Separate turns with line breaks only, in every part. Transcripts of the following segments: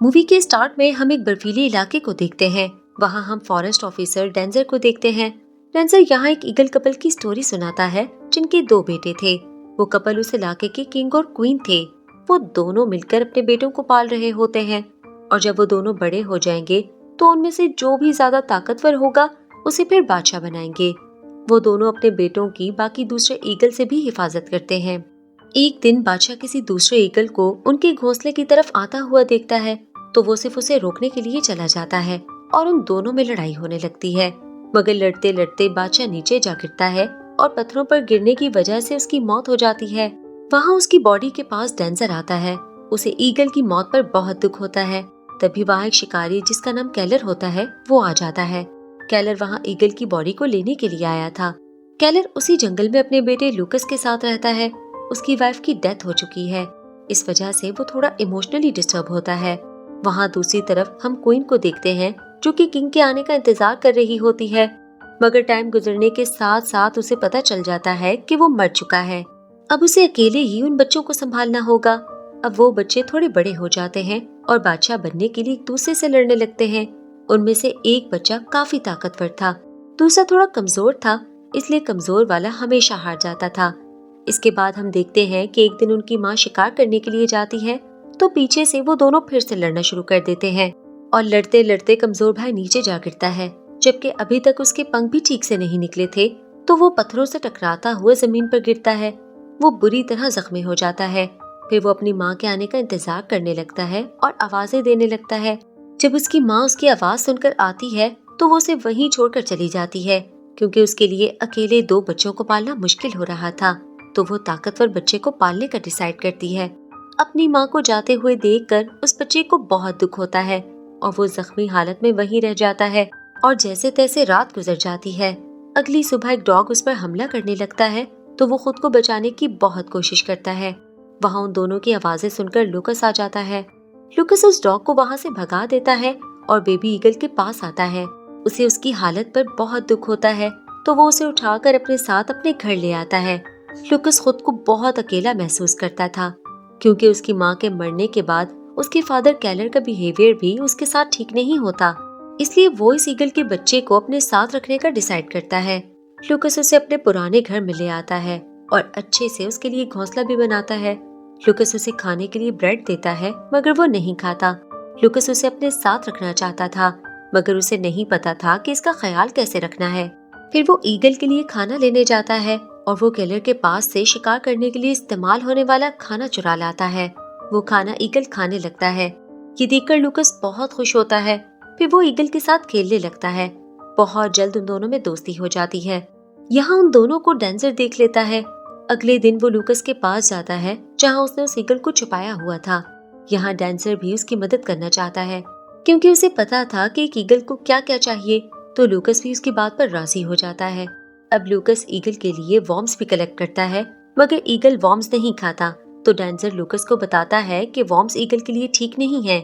Movie के start में हम एक बर्फीले इलाके को देखते हैं। वहाँ हम फॉरेस्ट ऑफिसर डेंजर को देखते हैं। डेंजर यहाँ एक ईगल कपल की स्टोरी सुनाता है जिनके 2 बेटे थे। वो कपल उस इलाके के किंग और क्वीन थे। वो दोनों मिलकर अपने बेटों को पाल रहे होते हैं और जब वो दोनों बड़े हो जाएंगे तो उनमें से जो भी ज्यादा ताकतवर होगा उसे फिर बादशाह बनाएंगे। वो दोनों अपने बेटों की बाकी दूसरे ईगल से भी हिफाजत करते हैं। एक दिन बादशाह किसी दूसरे ईगल को उनके घोंसले की तरफ आता हुआ देखता है तो वो सिर्फ उसे रोकने के लिए चला जाता है और उन दोनों में लड़ाई होने लगती है। मगर लड़ते लड़ते बादशाह नीचे जा गिरता है और पत्थरों पर गिरने की वजह से उसकी मौत हो जाती है। वहाँ उसकी बॉडी के पास डेंजर आता है। उसे ईगल की मौत पर बहुत दुख होता है। तभी वहाँ एक शिकारी जिसका नाम कैलर होता है वो आ जाता है। कैलर वहाँ ईगल की बॉडी को लेने के लिए आया था। कैलर उसी जंगल में अपने बेटे लूकस के साथ रहता है। उसकी वाइफ की डेथ हो चुकी है, इस वजह से वो थोड़ा इमोशनली डिस्टर्ब होता है। वहाँ दूसरी तरफ हम क्वीन को देखते हैं जो कि किंग के आने का इंतजार कर रही होती है। मगर टाइम गुजरने के साथ साथ उसे पता चल जाता है कि वो मर चुका है। अब उसे अकेले ही उन बच्चों को संभालना होगा। अब वो बच्चे थोड़े बड़े हो जाते हैं और बादशाह बनने के लिए एक दूसरे से लड़ने लगते हैं। उनमें से एक बच्चा काफी ताकतवर था, दूसरा थोड़ा कमजोर था, इसलिए कमजोर वाला हमेशा हार जाता था। इसके बाद हम देखते हैं कि एक दिन उनकी माँ शिकार करने के लिए जाती है तो पीछे से वो दोनों फिर से लड़ना शुरू कर देते हैं और लड़ते लड़ते कमजोर भाई नीचे जा गिरता है। जबकि अभी तक उसके पंख भी ठीक से नहीं निकले थे तो वो पत्थरों से टकराता हुआ जमीन पर गिरता है। वो बुरी तरह जख्मी हो जाता है। फिर वो अपनी माँ के आने का इंतजार करने लगता है और आवाजें देने लगता है। जब उसकी माँ उसकी आवाज सुनकर आती है तो वो उसे वहीं छोड़कर चली जाती है क्योंकि उसके लिए अकेले 2 बच्चों को पालना मुश्किल हो रहा था। तो वो ताकतवर बच्चे को पालने का डिसाइड करती है। अपनी माँ को जाते हुए देखकर उस बच्चे को बहुत दुख होता है और वो जख्मी हालत में वहीं रह जाता है और जैसे तैसे रात गुजर जाती है। अगली सुबह एक डॉग उस पर हमला करने लगता है तो वो खुद को बचाने की बहुत कोशिश करता है। वहाँ उन दोनों की आवाजें सुनकर लूकस आ जाता है। लूकस उस डॉग को वहाँ से भगा देता है और बेबी ईगल के पास आता है। उसे उसकी हालत पर बहुत दुख होता है तो वो उसे उठाकर अपने साथ अपने घर ले आता है। लूकस खुद को बहुत अकेला महसूस करता था क्योंकि उसकी माँ के मरने के बाद उसके फादर कैलर का बिहेवियर भी उसके साथ ठीक नहीं होता। इसलिए वो इस ईगल के बच्चे को अपने साथ रखने का डिसाइड करता है। लूकस उसे अपने पुराने घर में ले आता है और अच्छे से उसके लिए घोंसला भी बनाता है। लूकस उसे खाने के लिए ब्रेड देता है मगर वो नहीं खाता। लूकस उसे अपने साथ रखना चाहता था मगर उसे नहीं पता था कि इसका ख्याल कैसे रखना है। फिर वो ईगल के लिए खाना लेने जाता है और वो कैलर के पास से शिकार करने के लिए इस्तेमाल होने वाला खाना चुरा लाता है। वो खाना ईगल खाने लगता है। ये देखकर लूकस बहुत खुश होता है। फिर वो ईगल के साथ खेलने लगता है। बहुत जल्द उन दोनों में दोस्ती हो जाती है। यहाँ उन दोनों को डेंजर देख लेता है। अगले दिन वो लूकस के पास जाता है जहाँ उसने उस ईगल को छुपाया हुआ था। यहाँ डेंजर भी उसकी मदद करना चाहता है क्योंकि उसे पता था कि एक ईगल को क्या क्या चाहिए। तो लूकस भी उसकी बात पर राजी हो जाता है। अब लूकस ईगल के लिए वॉर्म्स भी कलेक्ट करता है मगर ईगल वॉर्म्स नहीं खाता। तो डेंजर लूकस को बताता है कि वॉर्म्स ईगल के लिए ठीक नहीं है।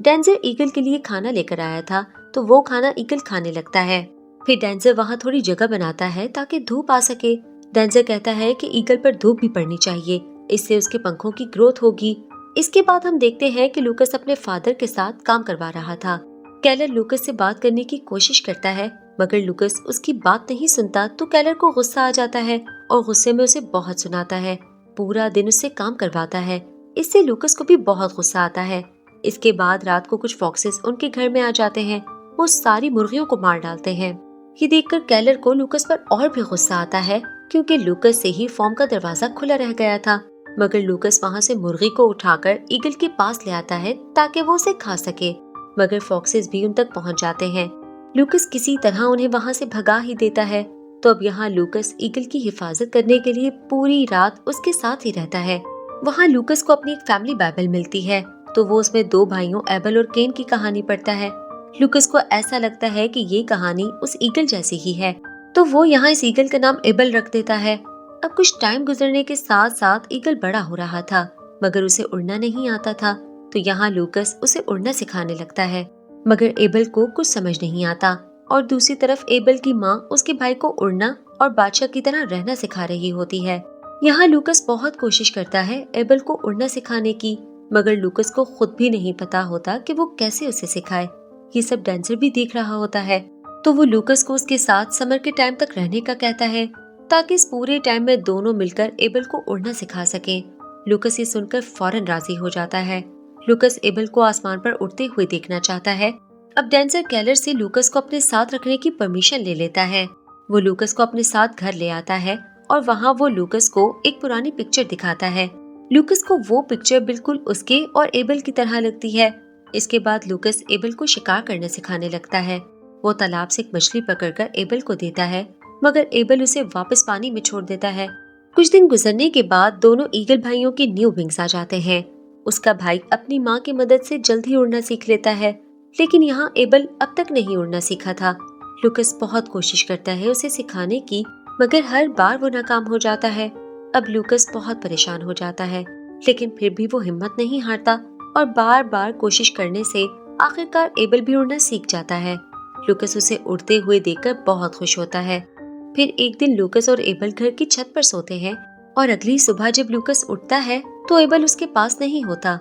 डेंजर ईगल के लिए खाना लेकर आया था तो वो खाना ईगल खाने लगता है। फिर डेंजर वहाँ थोड़ी जगह बनाता है ताकि धूप आ सके। डेंजर कहता है कि ईगल पर धूप भी पड़नी चाहिए, इससे उसके पंखों की ग्रोथ होगी। इसके बाद हम देखते हैं कि लूकस अपने फादर के साथ काम करवा रहा था। कैलर लूकस से बात करने की कोशिश करता है मगर लूकस उसकी बात नहीं सुनता तो कैलर को गुस्सा आ जाता है और गुस्से में उसे बहुत सुनाता है। पूरा दिन उससे काम करवाता है। इससे लूकस को भी बहुत गुस्सा आता है। इसके बाद रात को कुछ फॉक्सेस उनके घर में आ जाते हैं। वो सारी मुर्गियों को मार डालते हैं। ये देखकर कैलर को लूकस पर और भी गुस्सा आता है क्योंकि लूकस से ही फॉर्म का दरवाजा खुला रह गया था। मगर लूकस वहाँ से मुर्गी को उठाकर ईगल के पास ले आता है ताकि वो उसे खा सके। मगर फॉक्सेस भी उन तक पहुँच जाते हैं। लूकस किसी तरह उन्हें वहाँ से भगा ही देता है। तो अब यहाँ लूकस ईगल की हिफाजत करने के लिए पूरी रात उसके साथ ही रहता है। वहाँ लूकस को अपनी एक फैमिली बाइबल मिलती है तो वो उसमें 2 भाइयों एबल और केन की कहानी पढ़ता है। लूकस को ऐसा लगता है कि ये कहानी उस ईगल जैसी ही है तो वो यहाँ इस ईगल का नाम एबल रख देता है। अब कुछ टाइम गुजरने के साथ साथ ईगल बड़ा हो रहा था मगर उसे उड़ना नहीं आता था तो यहाँ लूकस उसे उड़ना सिखाने लगता है। मगर एबल को कुछ समझ नहीं आता और दूसरी तरफ एबल की माँ उसके भाई को उड़ना और बादशाह की तरह रहना सिखा रही होती है। यहाँ लूकस बहुत कोशिश करता है एबल को उड़ना सिखाने की मगर लूकस को खुद भी नहीं पता होता कि वो कैसे उसे सिखाए। ये सब डेंजर भी देख रहा होता है, तो वो लूकस को उसके साथ समर के टाइम तक रहने का कहता है, ताकि इस पूरे टाइम में दोनों मिलकर एबल को उड़ना सिखा सकें। लूकस ये सुनकर फौरन राजी हो जाता है। लूकस एबल को आसमान पर उड़ते हुए देखना चाहता है। अब डेंजर केलर से लूकस को अपने साथ रखने की परमिशन ले लेता है। वो लूकस को अपने साथ घर ले आता है और वहाँ वो लूकस को एक पुरानी पिक्चर दिखाता है। लूकस को वो पिक्चर बिल्कुल उसके और एबल की तरह लगती है। इसके बाद लूकस एबल को शिकार करना सिखाने लगता है। वो तालाब से एक मछली पकड़कर एबल को देता है, मगर एबल उसे वापस पानी में छोड़ देता है। कुछ दिन गुजरने के बाद दोनों ईगल भाइयों के न्यू विंग्स आ जाते हैं। उसका भाई अपनी माँ की मदद से जल्दी उड़ना सीख लेता है, लेकिन यहाँ एबल अब तक नहीं उड़ना सीखा था। लूकस बहुत कोशिश करता है उसे सिखाने की, मगर हर बार वो नाकाम हो जाता है। अब लूकस बहुत परेशान हो जाता है, लेकिन फिर भी वो हिम्मत नहीं हारता और बार बार कोशिश करने से आखिरकार एबल भी उड़ना सीख जाता है। लूकस उसे उड़ते हुए देखकर बहुत खुश होता है। फिर एक दिन लूकस और एबल घर की छत पर सोते हैं और अगली सुबह जब लूकस उठता है तो एबल उसके पास नहीं होता।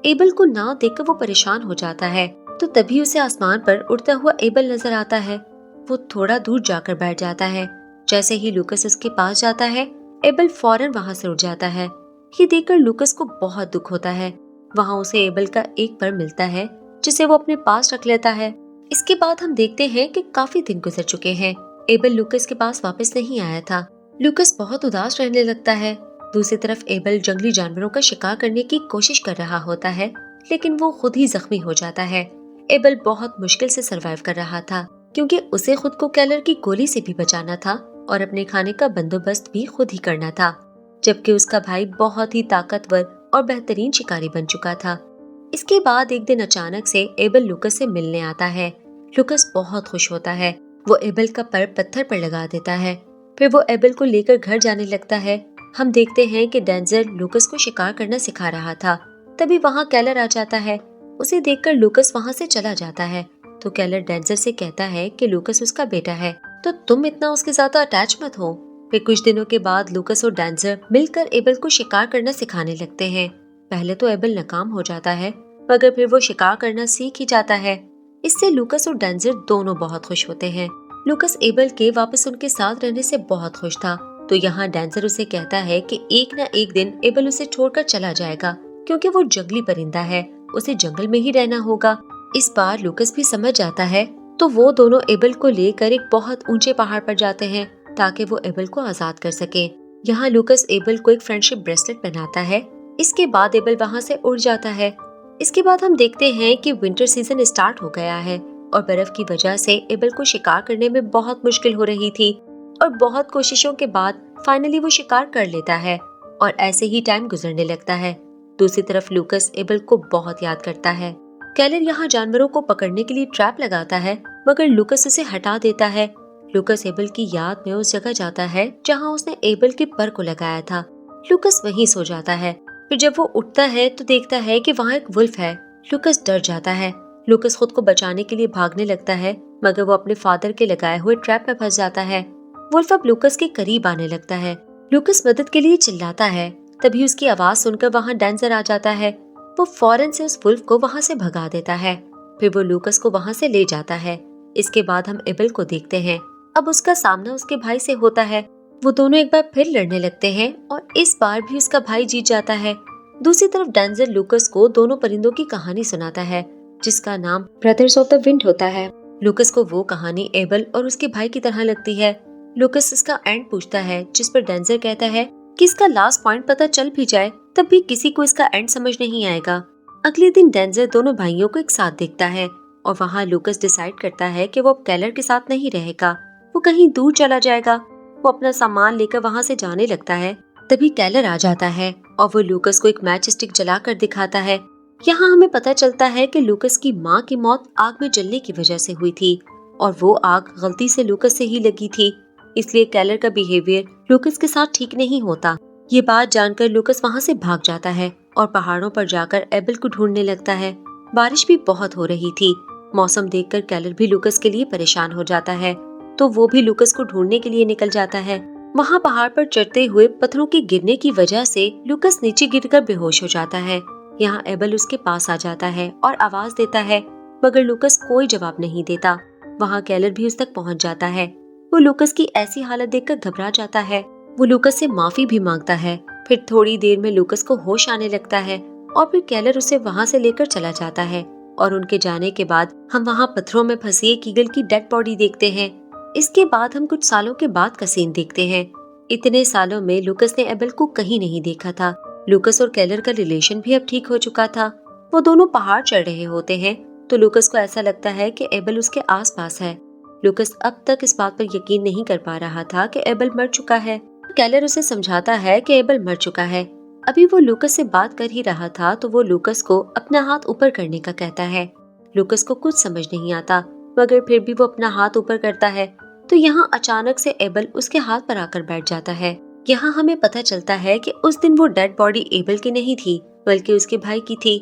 एबल को ना देखकर वो परेशान हो जाता है, तो तभी उसे आसमान पर उड़ता हुआ एबल नजर आता है। वो थोड़ा दूर जाकर बैठ जाता है। जैसे ही लूकस उसके पास जाता है, एबल फौरन वहाँ से उठ जाता है। ये देखकर लूकस को बहुत दुख होता है। वहाँ उसे एबल का एक पर मिलता है, जिसे वो अपने पास रख लेता है। इसके बाद हम देखते हैं कि काफी दिन गुजर चुके हैं। एबल लूकस के पास वापस नहीं आया था। लूकस बहुत उदास रहने लगता है। दूसरी तरफ एबल जंगली जानवरों का शिकार करने की कोशिश कर रहा होता है, लेकिन वो खुद ही जख्मी हो जाता है। एबल बहुत मुश्किल से सरवाइव कर रहा था, क्योंकि उसे खुद को केलर की गोली से भी बचाना था और अपने खाने का बंदोबस्त भी खुद ही करना था, जबकि उसका भाई बहुत ही ताकतवर और बेहतरीन शिकारी बन चुका था। इसके बाद एक दिन अचानक से एबल लूकस से मिलने आता है। लूकस बहुत खुश होता है। वो एबल का पैर पत्थर पर लगा देता है। फिर वो एबल को लेकर घर जाने लगता है। हम देखते हैं कि डेंजर लूकस को शिकार करना सिखा रहा था। तभी वहाँ केलर आ जाता है। उसे देखकर लूकस वहाँ से चला जाता है, तो केलर डेंजर से कहता है कि लूकस उसका बेटा है, तो तुम इतना उसके साथ अटैच मत हो। फिर कुछ दिनों के बाद लूकस और डेंजर मिलकर एबल को शिकार करना सिखाने लगते हैं। पहले तो एबल नाकाम हो जाता है, मगर फिर वो शिकार करना सीख ही जाता है। इससे लूकस और डेंजर दोनों बहुत खुश होते हैं। लूकस एबल के वापस उनके साथ रहने से बहुत खुश था, तो यहाँ डेंजर उसे कहता है कि एक न एक दिन एबल उसे छोड़कर चला जाएगा, क्योंकि वो जंगली परिंदा है, उसे जंगल में ही रहना होगा। इस बार लूकस भी समझ जाता है, तो वो दोनों एबल को लेकर एक बहुत ऊंचे पहाड़ पर जाते हैं, ताकि वो एबल को आजाद कर सके। यहाँ लूकस एबल को एक फ्रेंडशिप ब्रेसलेट पहनाता है। इसके बाद एबल वहाँ से उड़ जाता है। इसके बाद हम देखते हैं कि विंटर सीजन स्टार्ट हो गया है और बर्फ की वजह से एबल को शिकार करने में बहुत मुश्किल हो रही थी, और बहुत कोशिशों के बाद फाइनली वो शिकार कर लेता है और ऐसे ही टाइम गुजरने लगता है। दूसरी तरफ लूकस एबल को बहुत याद करता है। केलर यहाँ जानवरों को पकड़ने के लिए ट्रैप लगाता है, मगर लूकस उसे हटा देता है। लूकस एबल की याद में उस जगह जाता है जहाँ उसने एबल के पर को लगाया था। लूकस वहीं सो जाता है। फिर जब वो उठता है तो देखता है कि वहाँ एक वुल्फ है। लूकस डर जाता है। लूकस खुद को बचाने के लिए भागने लगता है, मगर वो अपने फादर के लगाए हुए ट्रैप में फंस जाता है। वुल्फ अब लूकस के करीब आने लगता है। लूकस मदद के लिए चिल्लाता है। तभी उसकी आवाज सुनकर वहाँ डेंजर आ जाता है। वो फौरन से उस वुल्फ को वहाँ से भगा देता है। फिर वो लूकस को वहाँ से ले जाता है। इसके बाद हम एबल को देखते हैं। अब उसका सामना उसके भाई से होता है। वो दोनों एक बार फिर लड़ने लगते हैं और इस बार भी उसका भाई जीत जाता है। दूसरी तरफ डेंजर लूकस को दोनों परिंदों की कहानी सुनाता है, जिसका नाम ब्रदर्स ऑफ द विंड होता है। लूकस को वो कहानी एबल और उसके भाई की तरह लगती है। लूकस इसका एंड पूछता है, जिस पर डेंजर कहता है कि इसका लास्ट पॉइंट पता चल भी जाए तब भी किसी को इसका एंड समझ नहीं आएगा। अगले दिन डेंजर दोनों भाइयों को एक साथ देखता है और वहाँ लूकस डिसाइड करता है कि वो अब केलर के साथ नहीं रहेगा, वो कहीं दूर चला जाएगा। वो अपना सामान लेकर वहाँ से जाने लगता है। तभी केलर आ जाता है और वो लूकस को एक मैच स्टिक जलाकर दिखाता है। यहाँ हमें पता चलता है कि लूकस की माँ की मौत आग में जलने की वजह से हुई थी और वो आग गलती से लूकस से ही लगी थी, इसलिए केलर का बिहेवियर लूकस के साथ ठीक नहीं होता। ये बात जानकर लूकस वहाँ से भाग जाता है और पहाड़ों पर जाकर एबल को ढूंढने लगता है। बारिश भी बहुत हो रही थी। मौसम देखकर केलर भी लूकस के लिए परेशान हो जाता है, तो वो भी लूकस को ढूंढने के लिए निकल जाता है। वहाँ पहाड़ पर चढ़ते हुए पत्थरों के गिरने की वजह से लूकस नीचे गिरकर बेहोश हो जाता है। यहाँ एबल उसके पास आ जाता है और आवाज देता है, मगर लूकस कोई जवाब नहीं देता। वहाँ केलर भी उस तक पहुँच जाता है। वो लूकस की ऐसी हालत देखकर घबरा जाता है। वो लूकस से माफी भी मांगता है। फिर थोड़ी देर में लूकस को होश आने लगता है और फिर केलर उसे वहाँ से लेकर चला जाता है। और उनके जाने के बाद हम वहाँ पत्थरों में फंसी एक ईगल की डेड बॉडी देखते हैं। इसके बाद हम कुछ सालों के बाद का सीन देखते हैं। इतने सालों में लूकस ने एबल को कहीं नहीं देखा था। लूकस और केलर का रिलेशन भी अब ठीक हो चुका था। वो दोनों पहाड़ चढ़ रहे होते हैं तो लूकस को ऐसा लगता है कि एबल उसके आसपास है। लूकस अब तक इस बात पर यकीन नहीं कर पा रहा था कि एबल मर चुका है। केलर उसे समझाता है कि एबल मर चुका है। अभी वो लूकस से बात कर ही रहा था तो वो लूकस को अपना हाथ ऊपर करने का कहता है। लूकस को कुछ समझ नहीं आता, मगर फिर भी वो अपना हाथ ऊपर करता है तो यहाँ अचानक से एबल उसके हाथ पर आकर बैठ जाता है। यहाँ हमें पता चलता है कि उस दिन वो डेड बॉडी एबल की नहीं थी बल्कि उसके भाई की थी।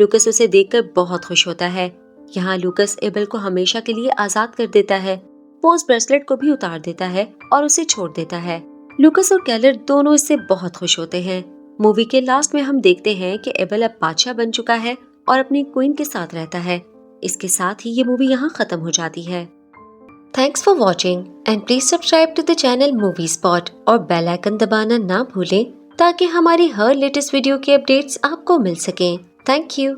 लूकस उसे देखकर बहुत खुश होता है। यहाँ लूकस एबल को हमेशा के लिए आजाद कर देता है। वो उस ब्रेसलेट को भी उतार देता है और उसे छोड़ देता है। लूकस और केलर दोनों इससे बहुत खुश होते हैं। मूवी के लास्ट में हम देखते हैं कि एबल अब बादशाह बन चुका है और अपनी क्वीन के साथ रहता है। इसके साथ ही ये मूवी यहाँ खत्म हो जाती है। Thanks for watching and please subscribe to the channel Movie Spot और बेल आइकन दबाना ना भूलें ताकि हमारी हर लेटेस्ट वीडियो की अपडेट्स आपको मिल सकें। Thank you.